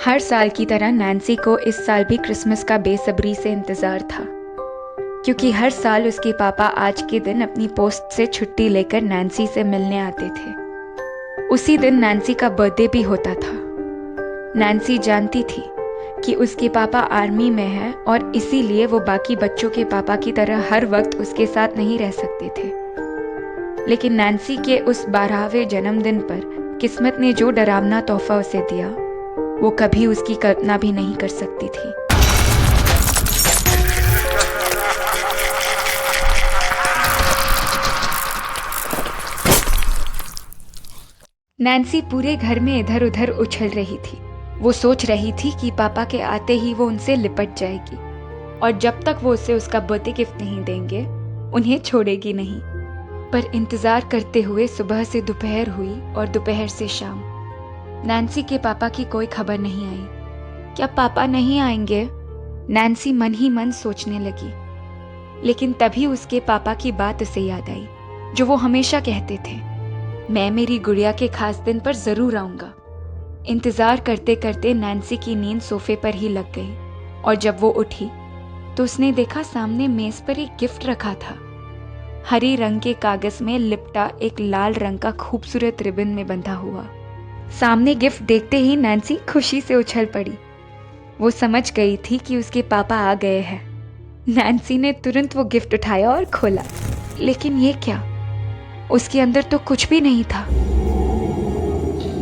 हर साल की तरह नैन्सी को इस साल भी क्रिसमस का बेसब्री से इंतज़ार था, क्योंकि हर साल उसके पापा आज के दिन अपनी पोस्ट से छुट्टी लेकर नैन्सी से मिलने आते थे। उसी दिन नैन्सी का बर्थडे भी होता था। नैन्सी जानती थी कि उसके पापा आर्मी में हैं और इसीलिए वो बाकी बच्चों के पापा की तरह हर वक्त उसके साथ नहीं रह सकते थे। लेकिन नैन्सी के उस 12वें जन्मदिन पर किस्मत ने जो डरावना तोहफा उसे दिया, वो कभी उसकी कल्पना भी नहीं कर सकती थी। नैन्सी पूरे घर में इधर उधर उछल रही थी। वो सोच रही थी कि पापा के आते ही वो उनसे लिपट जाएगी और जब तक वो उसे उसका बर्थडे गिफ्ट नहीं देंगे, उन्हें छोड़ेगी नहीं। पर इंतजार करते हुए सुबह से दोपहर हुई और दोपहर से शाम। नैन्सी के पापा की कोई खबर नहीं आई। क्या पापा नहीं आएंगे? नैन्सी मन ही मन सोचने लगी। लेकिन तभी उसके पापा की बात उसे याद आई, जो वो हमेशा कहते थे, मैं मेरी गुड़िया के खास दिन पर जरूर आऊंगा। इंतजार करते करते नैन्सी की नींद सोफे पर ही लग गई और जब वो उठी तो उसने देखा सामने मेज पर एक गिफ्ट रखा था। हरी रंग के कागज में लिपटा एक लाल रंग का खूबसूरत रिबन में बंधा हुआ। सामने गिफ्ट देखते ही नैन्सी खुशी से उछल पड़ी। वो समझ गई थी कि उसके पापा आ गए हैं। नैन्सी ने तुरंत वो गिफ्ट उठाया और खोला। लेकिन ये क्या? उसके अंदर तो कुछ भी नहीं था।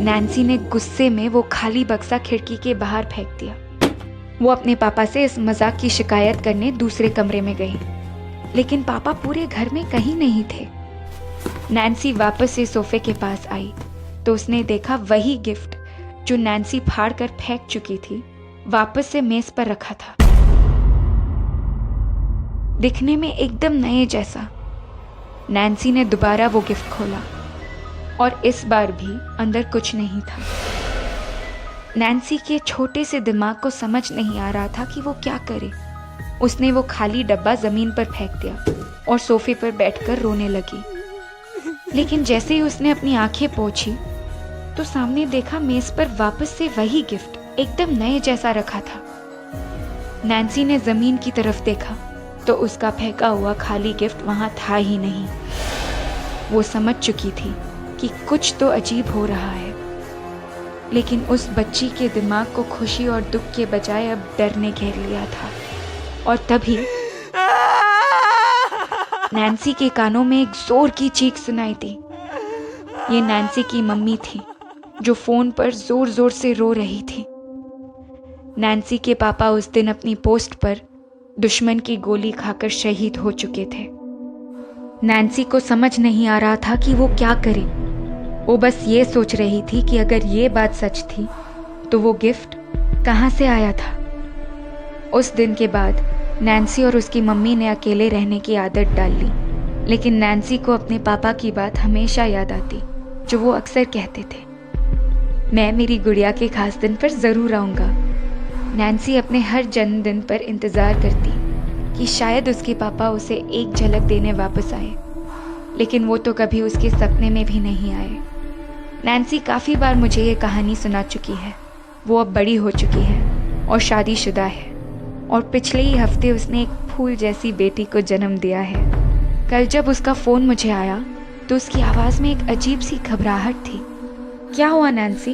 नैन्सी ने गुस्से में वो खाली बक्सा खिड़की के बाहर फेंक दिया। वो अपने पापा से इस मजाक की शिकायत करने दूसरे कमरे में गई, लेकिन पापा पूरे घर में कहीं नहीं थे। नैन्सी वापस से सोफे के पास आई तो उसने देखा वही गिफ्ट जो नैन्सी फाड़ कर फेंक चुकी थी, वापस से मेज पर रखा था, दिखने में एकदम नए जैसा। नैन्सी ने दोबारा वो गिफ्ट खोला और इस बार भी अंदर कुछ नहीं था। नैन्सी के छोटे से दिमाग को समझ नहीं आ रहा था कि वो क्या करे। उसने वो खाली डब्बा जमीन पर फेंक दिया और सोफे पर बैठकर रोने लगी। लेकिन जैसे ही उसने अपनी आंखें पोंछी तो सामने देखा मेज पर वापस से वही गिफ्ट एकदम नए जैसा रखा था। नैन्सी ने जमीन की तरफ देखा तो उसका फेंका हुआ खाली गिफ्ट वहां था ही नहीं। वो समझ चुकी थी कि कुछ तो अजीब हो रहा है, लेकिन उस बच्ची के दिमाग को खुशी और दुख के बजाय अब डर ने घेर लिया था। और तभी नैन्सी के कानों में एक जोर की चीख सुनाई दी। ये नैन्सी की मम्मी थी, जो फोन पर जोर जोर से रो रही थी। नैन्सी के पापा उस दिन अपनी पोस्ट पर दुश्मन की गोली खाकर शहीद हो चुके थे। नैन्सी को समझ नहीं आ रहा था कि वो क्या करे। वो बस ये सोच रही थी कि अगर ये बात सच थी तो वो गिफ्ट कहाँ से आया था। उस दिन के बाद नैन्सी और उसकी मम्मी ने अकेले रहने की आदत डाल ली, लेकिन नैन्सी को अपने पापा की बात हमेशा याद आती, जो वो अक्सर कहते थे, मैं मेरी गुड़िया के खास दिन पर ज़रूर आऊँगा। नैन्सी अपने हर जन्मदिन पर इंतज़ार करती कि शायद उसके पापा उसे एक झलक देने वापस आए, लेकिन वो तो कभी उसके सपने में भी नहीं आए। नैन्सी काफ़ी बार मुझे ये कहानी सुना चुकी है। वो अब बड़ी हो चुकी है और शादीशुदा है, और पिछले ही हफ्ते उसने एक फूल जैसी बेटी को जन्म दिया है। कल जब उसका फ़ोन मुझे आया तो उसकी आवाज़ में एक अजीब सी घबराहट थी। क्या हुआ नैन्सी?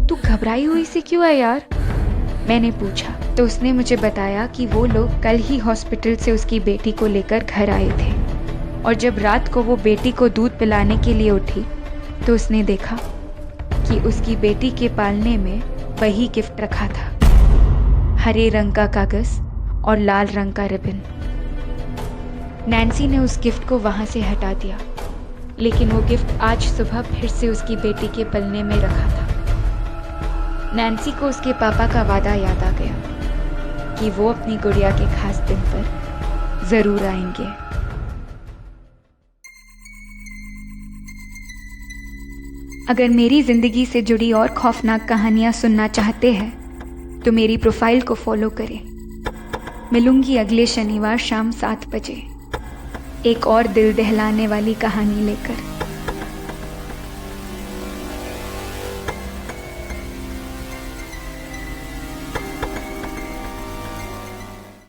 तू घबराई हुई सी क्यों है यार? मैंने पूछा तो उसने मुझे बताया कि वो लोग कल ही हॉस्पिटल से उसकी बेटी को लेकर घर आए थे, और जब रात को वो बेटी को दूध पिलाने के लिए उठी तो उसने देखा कि उसकी बेटी के पालने में वही गिफ्ट रखा था, हरे रंग का कागज और लाल रंग का रिबन। नैन्सी ने उस गिफ्ट को वहां से हटा दिया, लेकिन वो गिफ्ट आज सुबह फिर से उसकी बेटी के पलने में रखा था। नैन्सी को उसके पापा का वादा याद आ गया कि वो अपनी गुड़िया के खास दिन पर जरूर आएंगे। अगर मेरी जिंदगी से जुड़ी और खौफनाक कहानियां सुनना चाहते हैं तो मेरी प्रोफाइल को फॉलो करें। मिलूंगी अगले शनिवार शाम 7 बजे एक और दिल दहलाने वाली कहानी लेकर।